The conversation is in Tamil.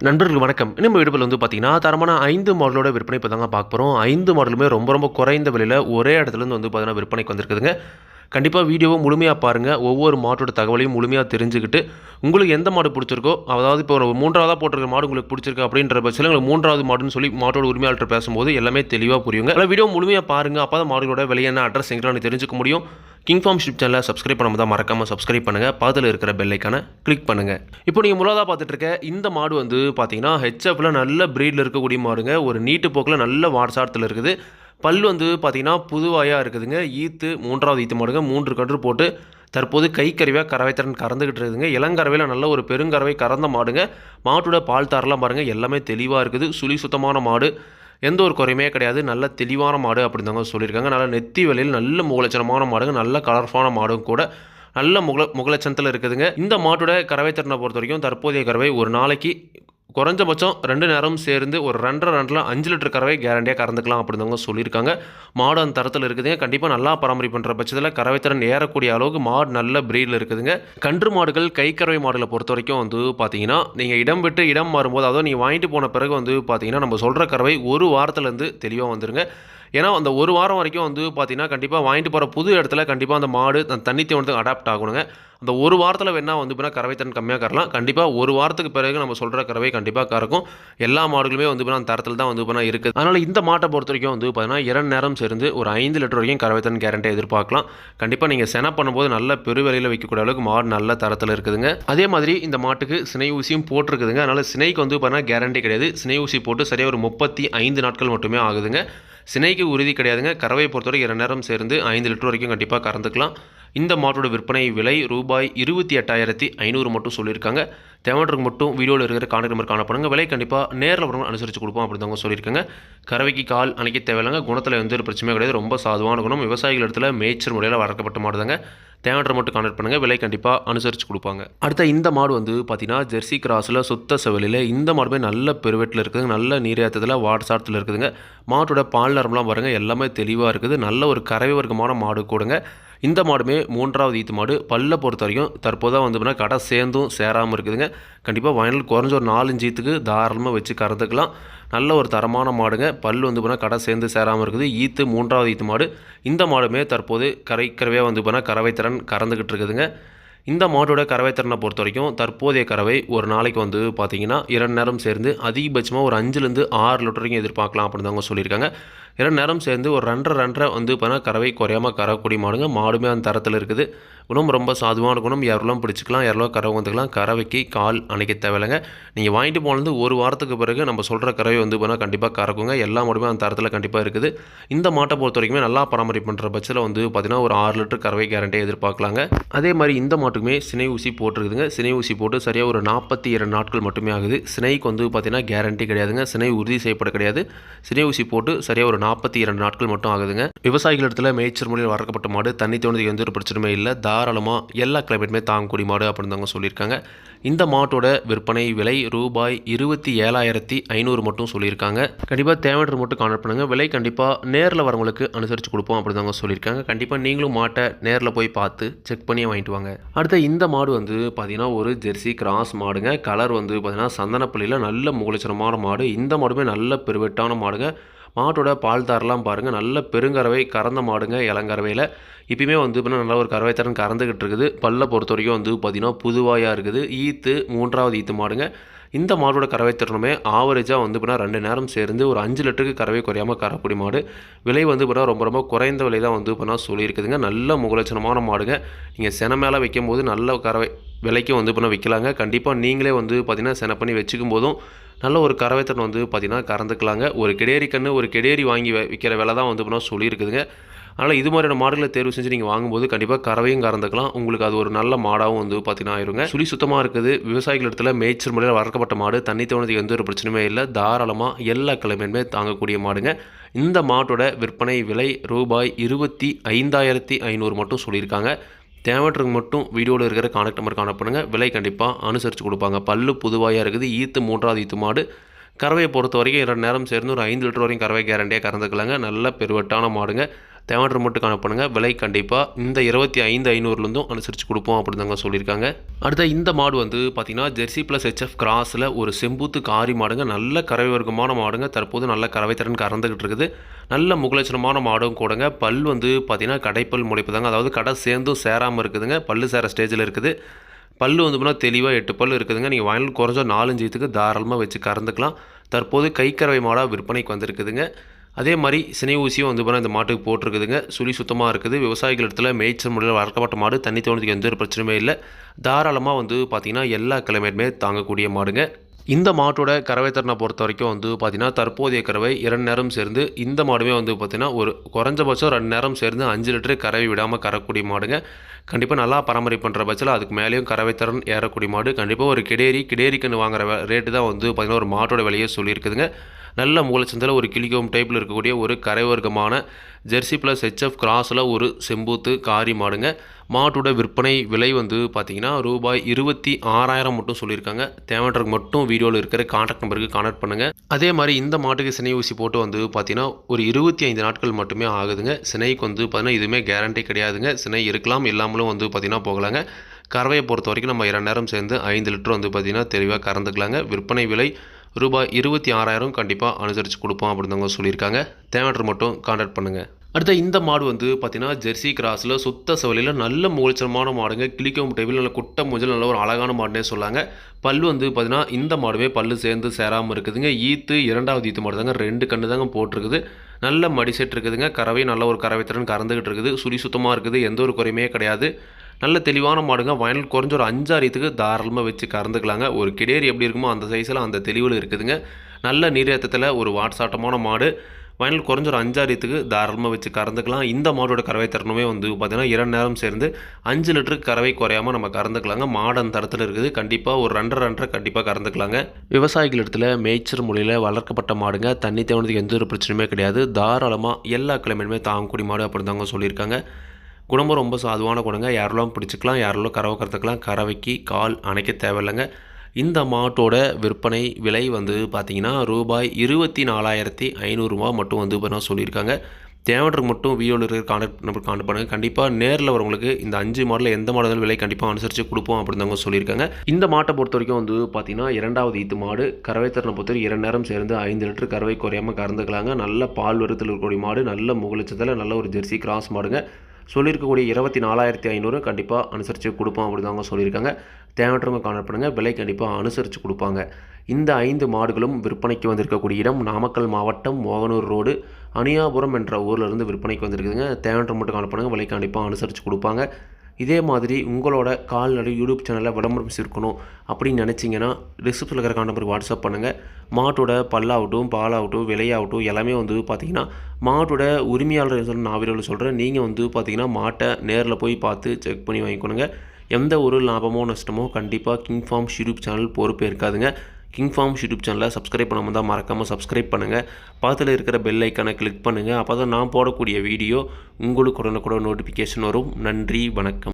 நண்பர்களுக்கு வணக்கம். நம்ம வீடியோல பார்த்தீங்கன்னா, தரமான 5 மாடலோட விற்பனை இப்ப தாங்க பார்க்க போறோம். 5 மாடலுமே ரொம்ப குறைந்த விலையில ஒரே இடத்துலருந்து பார்த்தீங்கன்னா, விற்பனைக்கு வந்திருக்குதுங்க. கண்டிப்பா வீடியோவ முழுமையா பாருங்க. ஒவ்வொரு மாட்டோட தகவலையும் முழுமையா தெரிஞ்சுக்கிட்டு, உங்களுக்கு எந்த மாடு புடிச்சிருக்கோ, அதாவது இப்போ ஒரு 3வதா போட்டிருக்க மாடு உங்களுக்கு புடிச்சிருக்கு அப்படின்ற பட்சத்தில உங்களுக்கு 3வது மாடுன்னு சொல்லி மாட்டோட உரிமையாளர்ட்ட பேசும்போது எல்லாமே தெளிவா புரியுங்க. அதனால வீடியோ முழுமையா பாருங்க. அப்பதான் மாடுகளோட விலை என்ன, அட்ரஸ் எங்கன்னு தெரிஞ்சுக்க முடியும். கிங் ஃபார்ம் யூடியூப் சேனலை சப்ஸ்கிரைப் பண்ணாம தான் மறக்காம சப்ஸ்கிரைப் பண்ணுங்க. பக்கத்துல இருக்கிற பெல் ஐகான கிளிக் பண்ணுங்க. இப்போ நீங்க முதலாவதா பார்த்துட்டு இருக்க இந்த மாடு பார்த்தீங்கன்னா, ஹெச்எஃப்ல நல்ல பிரீட்ல இருக்கக்கூடிய மாடுங்க. ஒரு நீட்டு போக்குல நல்ல வாட்சாரத்துல இருக்குது. பல் பார்த்தீங்கன்னா, புதுவாயா இருக்குதுங்க. ஈத்து 3வது ஈத்து மாடுங்க. 3 கன்று போட்டு தற்போது கை கருவியா கறவைத்திறன் கறந்துகிட்டு இருக்குதுங்க. இளங்கறவையில் நல்ல ஒரு பெருங்கறவை கறந்த மாடுங்க. மாட்டோட பால் தாரெல்லாம் பாருங்க எல்லாமே தெளிவாக இருக்குது. சுழி சுத்தமான மாடு, எந்த ஒரு குறையுமே கிடையாது. நல்ல தெளிவான மாடு அப்படின்னு தாங்க சொல்லியிருக்காங்க. நல்ல நெத்தி வேலையில் நல்ல முகலட்சணமான மாடுங்க. நல்ல கலர்ஃபான மாடும் கூட நல்ல முகலட்சணத்தில் இருக்குதுங்க. இந்த மாட்டோட கறவை திறனை பொறுத்த வரைக்கும் தற்போதைய கறவை ஒரு நாளைக்கு குறைஞ்சபட்சம் 2 நேரம் சேர்ந்து ஒரு 2.5 5 லிட்டர் கறவை கேரண்டியாக கறந்துக்கலாம் அப்படிதாங்க சொல்லியிருக்காங்க. மாடு அந்த தரத்தில் இருக்குதுங்க. கண்டிப்பாக நல்லா பராமரிப்பு பண்ணுற பட்சத்தில் கறவைத்திறன் ஏறக்கூடிய அளவுக்கு மாடு நல்ல பிரீடில் இருக்குதுங்க. கன்று மாடுகள் கை கறவை மாடுகளை பொறுத்த வரைக்கும் பார்த்தீங்கன்னா, நீங்கள் இடம் விட்டு இடம் மாறும்போது, அதாவது நீங்கள் வாங்கிட்டு போன பிறகு பார்த்தீங்கன்னா, நம்ம சொல்கிற கறவை ஒரு வாரத்துலேருந்து தெளிவாக வந்துருங்க. ஏன்னா அந்த ஒரு வாரம் வரைக்கும் பார்த்தீங்கன்னா, கண்டிப்பாக வாங்கிட்டு போகிற புது இடத்துல கண்டிப்பாக அந்த மாடு தண்ணி தேவனத்துக்கு அடாப்ட் ஆகணுங்க. அந்த ஒரு வாரத்தில் வேணா பார்த்தீங்கன்னா கறவைத்திறன் கம்மியாக கறலாம். கண்டிப்பாக ஒரு வாரத்துக்கு பிறகு நம்ம சொல்கிற கறவை கண்டிப்பாக கறக்கும். எல்லா மாடுகளுமே பார்த்தீங்கன்னா அந்த தரத்தில் தான் பார்த்தீங்கன்னா இருக்குது. அதனால் இந்த மாட்டை பொறுத்த வரைக்கும் பார்த்தீங்கன்னா 2 நேரம் சேர்ந்து ஒரு 5 லிட்டர் வரைக்கும் கறவைத்திறன் கேரண்டி எதிர்பார்க்கலாம். கண்டிப்பாக நீங்கள் சென பண்ணும்போது நல்ல பெருவிலையில் வைக்கக்கூடிய அளவுக்கு மாடு நல்ல தரத்தில் இருக்குதுங்க. அதே மாதிரி இந்த மாட்டுக்கு சினை ஊசியும் போட்டிருக்குதுங்க. அதனால் சினைக்கு பார்த்தீங்கன்னா கேரண்டி கிடையாது. சினை ஊசி போட்டு சரியாக ஒரு 35 நாட்கள் மட்டுமே ஆகுதுங்க. சினைக்கு உறுதி கிடையாதுங்க. கறவையை பொறுத்தவரை 2 நேரம் சேர்ந்து 5 லிட்டர் வரைக்கும் கண்டிப்பாக கறந்துக்கலாம். இந்த மாட்டோட விற்பனை விலை ரூபாய் 28,500 மட்டும் சொல்லியிருக்காங்க. தேவைக்கு மட்டும் வீடியோவில் இருக்கிற கான்டாக்ட் நம்பர் காணப்படுங்க. விலை கண்டிப்பாக நேரில் வரவங்க அனுசரித்து கொடுப்போம் அப்படின்னு தாங்க சொல்லியிருக்காங்க. கறவைக்கு கால் அணைக்க தேவையில்லைங்க. குணத்தில் எந்த ஒரு பிரச்சனையும் கிடையாது. ரொம்ப சாதுவான குணம். விவசாயிகள் இடத்துல மேய்ச்சல் முறையில் வளர்க்கப்பட்ட மாடுதாங்க. தேவையான மட்டும் கான்டாக்ட் பண்ணுங்கள். விலை கண்டிப்பாக அனுசரித்து கொடுப்பாங்க. அடுத்த இந்த மாடு பார்த்தீங்கன்னா ஜெர்சி கிராஸில் சுத்த செவலில் இந்த மாடுமே நல்ல பெருவெட்டில் இருக்குதுங்க. நல்ல நீரேற்றத்தில் வாட்சாரத்தில் இருக்குதுங்க. மாட்டோட பால் நரம்பெலாம் பாருங்கள் எல்லாமே தெளிவாக இருக்குது. நல்ல ஒரு கறவை வர்க்கமான மாடு கூடுங்க. இந்த மாடுமே 3வது ஈத்து மாடு. பல்லை பொறுத்த வரைக்கும் தற்போதான் பார்த்தீங்கன்னா கடை சேர்ந்தும் சேராமல் இருக்குதுங்க. கண்டிப்பாக வயலில் குறைஞ்ச ஒரு 4 ஈத்துக்கு தாராளமாக வச்சு கறந்துக்கலாம். நல்ல ஒரு தரமான மாடுங்க. பல் பார்த்தீங்கன்னா கடை சேர்ந்து சேராமல் இருக்குது. ஈத்து 3வது ஈத்து மாடு. இந்த மாடுமே தற்போது கறவையாக பார்த்தீங்கன்னா கறவைத்திறன் கறந்துக்கிட்டு இருக்குதுங்க. இந்த மாட்டோட கறவைத்திறனை பொறுத்த வரைக்கும் தற்போதைய கறவை ஒரு நாளைக்கு பார்த்தீங்கன்னா 2 நேரம் சேர்ந்து அதிகபட்சமாக ஒரு 5லேருந்து 6 லிட்டர் வரைக்கும் எதிர்பார்க்கலாம் அப்படின்னு தாங்க சொல்லியிருக்காங்க. 2 நேரம் சேர்ந்து ஒரு 2.5 பார்த்தீங்கன்னா கறவை குறையாமல் கறக்கூடிய மாடுங்க. மாடுமே அந்த தரத்தில் இருக்குது. குணம் ரொம்ப சாதுவான குணம். யாரெல்லாம் பிடிச்சிக்கலாம், யாரெல்லாம் கறவை வந்துக்கலாம். கறவைக்கு கால் அணைக்க தேவையில்லைங்க. நீங்கள் வாங்கிட்டு போனது ஒரு வாரத்துக்கு பிறகு நம்ம சொல்கிற கறவை பார்த்தீங்கன்னா கண்டிப்பாக கறக்குங்க. எல்லா மாடுமே அந்த தரத்தில் கண்டிப்பாக இருக்குது. இந்த மாட்டை பொறுத்த வரைக்குமே நல்லா பராமரிப்பு பண்ணுற பட்சத்தில் பார்த்தீங்கன்னா ஒரு 6 லிட்டர் கறவை கேரண்டியை எதிர்பார்க்கலாங்க. அதே மாதிரி இந்த மாட்டுக்குமே சினை ஊசி போட்டிருக்குதுங்க. சினை ஊசி போட்டு சரியாக ஒரு 42 நாட்கள் மட்டுமே ஆகுது. சினைக்கு பார்த்தீங்கன்னா கேரண்டி கிடையாதுங்க. சினை உறுதி செய்யப்பட கிடையாது. சினை ஊசி போட்டு சரியாக ஒரு 42 நாட்கள் மட்டும் ஆகுதுங்க. விவசாயிகள் இடத்துல மேய்ச்சல் முறையில் வளர்க்கப்பட்ட மாடு. தண்ணி தோணுறதுக்கு எந்த ஒரு பிரச்சனையுமே இல்லை. தாராளமாக எல்லா கிளைமேட்டுமே தாங்கக்கூடிய மாடு அப்படின்னு தாங்க சொல்லியிருக்காங்க. இந்த மாட்டோட விற்பனை விலை ரூபாய் 27,500 மட்டும் சொல்லியிருக்காங்க. கண்டிப்பாக தேவையான மட்டும் கான்டாக்ட் பண்ணுங்கள். விலை கண்டிப்பாக நேரில் வரவங்களுக்கு அனுசரித்து கொடுப்போம் அப்படின்னு தாங்க சொல்லியிருக்காங்க. கண்டிப்பாக நீங்களும் மாட்டை நேரில் போய் பார்த்து செக் பண்ணி வாங்கிட்டு வாங்க. அடுத்த இந்த மாடு பார்த்தீங்கன்னா ஒரு ஜெர்சி கிராஸ் மாடுங்க. கலர் பார்த்தீங்கன்னா சந்தனப்பள்ளியில் நல்ல முகலட்சணமான மாடு. இந்த மாடுமே நல்ல பெருவெட்டான மாடுங்க. மாட்டோட பால் தாரெல்லாம் பாருங்கள் நல்ல பெருங்கறவை கறந்த மாடுங்க. இளங்கறவையில் இப்போயுமே பார்த்தீங்கன்னா நல்ல ஒரு கறவைத்திறன் கறந்துக்கிட்டு இருக்குது. பல்லை பொறுத்த வரைக்கும் பார்த்தீங்கன்னா புதுவாயாக இருக்குது. ஈத்து 3வது ஈத்து மாடுங்க. இந்த மாடோட கறவைத்திறனுமே ஆவரேஜாக பார்த்தீங்கன்னா 2 நேரம் சேர்ந்து ஒரு 5 லிட்டருக்கு கறவை குறையாமல் கறக்கூடிய மாடு. விலை பார்த்தீங்கன்னா ரொம்ப குறைந்த விலை தான் பார்த்தீங்கன்னா சொல்லியிருக்குதுங்க. நல்ல முகலட்சணமான மாடுங்க. நீங்கள் சென மேலே வைக்கும்போது நல்ல கறவை விலைக்கு பார்த்தீங்கன்னா விற்கலாங்க. கண்டிப்பாக நீங்களே பார்த்தீங்கன்னா சென பண்ணி வச்சுக்கும் போதும் நல்ல ஒரு கறவைத்திறன் பார்த்தீங்கன்னா கறந்துக்கலாங்க. ஒரு கிடேரி கன்று ஒரு கிடேரி வாங்கி விற்கிற விலை தான் பார்த்தீங்கன்னா சொல்லியிருக்குதுங்க. அதனால் இது மாதிரியான மாடுகளை தேர்வு செஞ்சு நீங்கள் வாங்கும்போது கண்டிப்பாக கறவையும் கறந்துக்கலாம். உங்களுக்கு அது ஒரு நல்ல மாடாகவும் பார்த்தீங்கன்னா ஆயிருங்க. சுழி சுத்தமாக இருக்குது. விவசாயிகள் இடத்துல மேய்ச்சல் முறையில் வளர்க்கப்பட்ட மாடு. தண்ணி தோணுறதுக்கு எந்த ஒரு பிரச்சனையுமே இல்லை. தாராளமாக எல்லா கிழமையுமே தாங்கக்கூடிய மாடுங்க. இந்த மாட்டோட விற்பனை விலை ரூபாய் 25,500 மட்டும் சொல்லியிருக்காங்க. தேவைக்கு மட்டும் வீடியோவில் இருக்கிற கான்டாக்ட் நம்பர் காணப்படுங்க. விலை கண்டிப்பாக அனுசரித்து கொடுப்பாங்க. பல்லு புதுவாயாக இருக்குது. ஈத்து 3வது ஈத்து மாடு. கறவையை பொறுத்த வரைக்கும் 2 நேரம் சேர்ந்து ஒரு 5 லிட்டர் வரைக்கும் கறவை கேரண்டியாக கறந்துக்கலாங்க. நல்ல பெருவட்டான மாடுங்க. தேவையான மட்டும் கான்டாக்ட் பண்ணுங்கள். விலை கண்டிப்பாக இந்த 25,500லேருந்தும் அனுசரித்து கொடுப்போம் அப்படின்னு தாங்க சொல்லியிருக்காங்க. அடுத்த இந்த மாடு வந்து பார்த்திங்கன்னா ஜெர்சி ப்ளஸ் ஹெச்எஃப் கிராஸில் ஒரு செம்பூத்து காரி மாடுங்க. நல்ல கறவை வர்க்கமான மாடுங்க. தற்போது நல்ல கறவை திறன் கறந்துக்கிட்டு இருக்குது. நல்ல முகலட்சணமான மாடும் கூடங்க. பல் வந்து பார்த்திங்கன்னா கடைப்பல் முளைப்பு தாங்க. அதாவது கடை சேர்ந்தும் சேராமல் இருக்குதுங்க. பல் சேர ஸ்டேஜில் இருக்குது. பல் வந்து பார்த்தீங்கன்னா தெளிவாக 8 பல் இருக்குதுங்க. நீங்கள் வாயில் குறைஞ்ச 4-5 ஈத்துக்கு தாராளமாக வச்சு கறந்துக்கலாம். தற்போது கைக்கறவை மாடாக விற்பனைக்கு வந்திருக்குதுங்க. அதே மாதிரி சினை ஊசியும் வந்து பார்த்தீங்கன்னா இந்த மாட்டுக்கு போட்டிருக்குதுங்க. சுழி சுத்தமாக இருக்குது. விவசாயிகள் இடத்துல மேய்ச்சல் முறையில் வளர்க்கப்பட்ட மாடு. தண்ணி தோணுறதுக்கு எந்த ஒரு பிரச்சனையுமே இல்லை. தாராளமாக வந்து பார்த்திங்கன்னா எல்லா கிளைமேட்டுமே தாங்கக்கூடிய மாடுங்க. இந்த மாட்டோட கறவை திறனை பொறுத்த வரைக்கும் வந்து பார்த்திங்கன்னா தற்போதைய கறவை 2 நேரம் சேர்ந்து இந்த மாடுமே வந்து பார்த்திங்கன்னா ஒரு குறைஞ்சபட்சம் 2 நேரம் சேர்ந்து 5 லிட்டரு கறவை விடாமல் கறக்கூடிய மாடுங்க. கண்டிப்பாக நல்லா பராமரிப்பு பண்ணுற பட்சத்தில் அதுக்கு மேலேயும் கறவை திறன் ஏறக்கூடிய மாடு. கண்டிப்பாக ஒரு கிடேரிக்குன்னு வாங்குற ரேட்டு தான் வந்து பார்த்திங்கன்னா ஒரு மாட்டோட விலையே சொல்லியிருக்குதுங்க. நல்ல மூலச்சந்தில் ஒரு கிளிகோம் டைப்பில் இருக்கக்கூடிய ஒரு கரை வர்க்கமான ஜெர்சி ப்ளஸ் ஹெச்எஃப் கிராஸில் ஒரு செம்பூத்து காரி மாடுங்க. மாட்டோட விற்பனை விலை வந்து பார்த்திங்கன்னா ரூபாய் 26,000 மட்டும் சொல்லியிருக்காங்க. தேவையானவருக்கு மட்டும் வீடியோவில் இருக்கிற கான்டாக்ட் நம்பருக்கு கான்டாக்ட் பண்ணுங்கள். அதே மாதிரி இந்த மாட்டுக்கு சினை ஊசி போட்டு வந்து பார்த்திங்கன்னா ஒரு 25 நாட்கள் மட்டுமே ஆகுதுங்க. சினைக்கு வந்து பார்த்திங்கன்னா இதுவுமே கேரண்டி கிடையாதுங்க. சினை இருக்கலாம், இல்லாமலும் வந்து பார்த்திங்கன்னா போகலாங்க. கறவையை பொறுத்த வரைக்கும் நம்ம 2 நேரம் சேர்ந்து 5 லிட்டர் வந்து பார்த்திங்கன்னா தெளிவாக கறந்துக்கலாங்க. விற்பனை விலை ரூபாய் 26,000 கண்டிப்பாக அனுசரித்து கொடுப்போம் அப்படின்னு தாங்க சொல்லியிருக்காங்க. தேவையானவர் மட்டும் கான்டாக்ட் பண்ணுங்கள். அடுத்த இந்த மாடு வந்து பார்த்திங்கன்னா ஜெர்சி கிராஸில் சுத்த செவலியில் நல்ல முகலட்சணமான மாடுங்க. கிளிக்கும் டைவில் நல்ல குட்டை மூஞ்சல் நல்ல ஒரு அழகான மாடுனே சொல்லாங்க. பல் வந்து பார்த்திங்கன்னா இந்த மாடுமே பல் சேர்ந்து சேராமல் இருக்குதுங்க. ஈத்து 2வது ஈத்து மாடு தாங்க. 2 கன்று தாங்க போட்டிருக்குது. நல்ல மடி செட் இருக்குதுங்க. கறவை நல்ல ஒரு கறவை திறன் கறந்துக்கிட்டு இருக்குது. சுழி சுத்தமாக இருக்குது. எந்த ஒரு குறையுமே கிடையாது. நல்ல தெளிவான மாடுங்க. வயலில் குறைஞ்ச ஒரு 5-6 ஈத்துக்கு தாராளமாக வச்சு கறந்துக்கலாங்க. ஒரு கிடேரி எப்படி இருக்குமோ அந்த சைஸில் அந்த தெளிவில் இருக்குதுங்க. நல்ல நீரேற்றத்தில் ஒரு வாட்சாட்டமான மாடு. வயலில் குறைஞ்ச ஒரு 5-6 ஈத்துக்கு தாராளமாக வச்சு கறந்துக்கலாம். இந்த மாடோட கறவை திறனுமே வந்து பார்த்திங்கன்னா 2 நேரம் சேர்ந்து 5 லிட்டருக்கு கறவை குறையாமல் நம்ம கறந்துக்கலாங்க. மாடு அந்த தரத்தில் இருக்குது. கண்டிப்பாக ஒரு 2.5 கண்டிப்பாக கறந்துக்கலாங்க. விவசாயிகள் இடத்துல மேய்ச்சல் முறையில் வளர்க்கப்பட்ட மாடுங்க. தண்ணி தேவனதுக்கு எந்த ஒரு பிரச்சனையுமே கிடையாது. தாராளமாக எல்லா கிளைமேட்டுமே தாங்கக்கூடிய மாடு அப்படின்னு தாங்க சொல்லியிருக்காங்க. குணமும் ரொம்ப சாதுவான குணங்க. யாரெல்லாம் பிடிச்சிக்கலாம், யாரெல்லாம் கறவை கறந்துக்கலாம். கறவைக்கு கால் அணைக்க தேவையில்லைங்க. இந்த மாட்டோட விற்பனை விலை வந்து பார்த்திங்கன்னா ரூபாய் 24,500 மட்டும் வந்து இப்போ சொல்லியிருக்காங்க. தேவையானவருக்கு மட்டும் வீடியோவில் இருக்கிற கான்டாக்ட் நம்பர் கான்டாக்ட் பண்ணுங்கள். கண்டிப்பாக நேரில் வரவங்களுக்கு இந்த 5 மாடலில் எந்த மாடல் விலை கண்டிப்பாக அனுசரித்து கொடுப்போம் அப்படின்னு தாங்க சொல்லியிருக்காங்க. இந்த மாட்டை பொறுத்த வரைக்கும் வந்து பார்த்திங்கன்னா 2வது ஈத்து மாடு. கறவை திறனை பொறுத்தவரை 2 நேரம் சேர்ந்து 5 லிட்டர் கறவை குறையாமல் கறந்துக்கலாங்க. நல்ல பால் வருத்தில் இருக்கக்கூடிய மாடு. நல்ல முகலட்சத்தில் நல்ல ஒரு ஜெர்சி கிராஸ் மாடுங்க. சொல்லியிருக்கக்கூடிய 24,500 கண்டிப்பாக அனுசரித்து கொடுப்போம் அப்படின்னு தாங்க சொல்லியிருக்காங்க. தேவையற்றவங்க கான்டாக்ட் பண்ணுங்கள். விலை கண்டிப்பாக அனுசரித்து கொடுப்பாங்க. இந்த 5 மாடுகளும் விற்பனைக்கு வந்திருக்கக்கூடிய இடம் நாமக்கல் மாவட்டம் மோகனூர் ரோடு அணியாபுரம் என்ற ஊரிலிருந்து விற்பனைக்கு வந்திருக்குதுங்க. தேவையற்ற மட்டும் கான்டாக்ட் பண்ணுங்கள். விலை கண்டிப்பாக அனுசரித்து கொடுப்பாங்க. இதே மாதிரி உங்களோட கால்நடை யூடியூப் சேனலில் விளம்பரம் சேர்க்கணும் அப்படின்னு நினச்சிங்கன்னா டிஸ்கிரிப்ஷனில் இருக்கிற கான்டாக்ட் நம்பருக்கு வாட்ஸ்அப் பண்ணுங்கள். மாட்டோட பல்லாகட்டும், பாலாகட்டும், விலையாகட்டும் எல்லாமே வந்து பார்த்திங்கன்னா மாட்டோட உரிமையாளர் சொல்லி நான் வீடியோவில் சொல்கிறேன். நீங்கள் வந்து பார்த்திங்கன்னா மாட்டை நேரில் போய் பார்த்து செக் பண்ணி வாங்கிக்கணுங்க. எந்த ஒரு லாபமோ நஷ்டமோ கண்டிப்பாக கிங் ஃபார்ம்ஸ் யூடியூப் சேனல் பொறுப்பு இருக்காதுங்க. கிங் ஃபார்ம்ஸ் யூடியூப் சேனலை சப்ஸ்கிரைப் பண்ணாமல் தான் மறக்காமல் சப்ஸ்கிரைப் பண்ணுங்கள். பக்கத்தில் இருக்கிற பெல் ஐக்கானை கிளிக் பண்ணுங்கள். அப்போ தான் நான் போடக்கூடிய வீடியோ உங்களுக்கு உடனுக்குடன் நோட்டிஃபிகேஷன் வரும். நன்றி, வணக்கம்.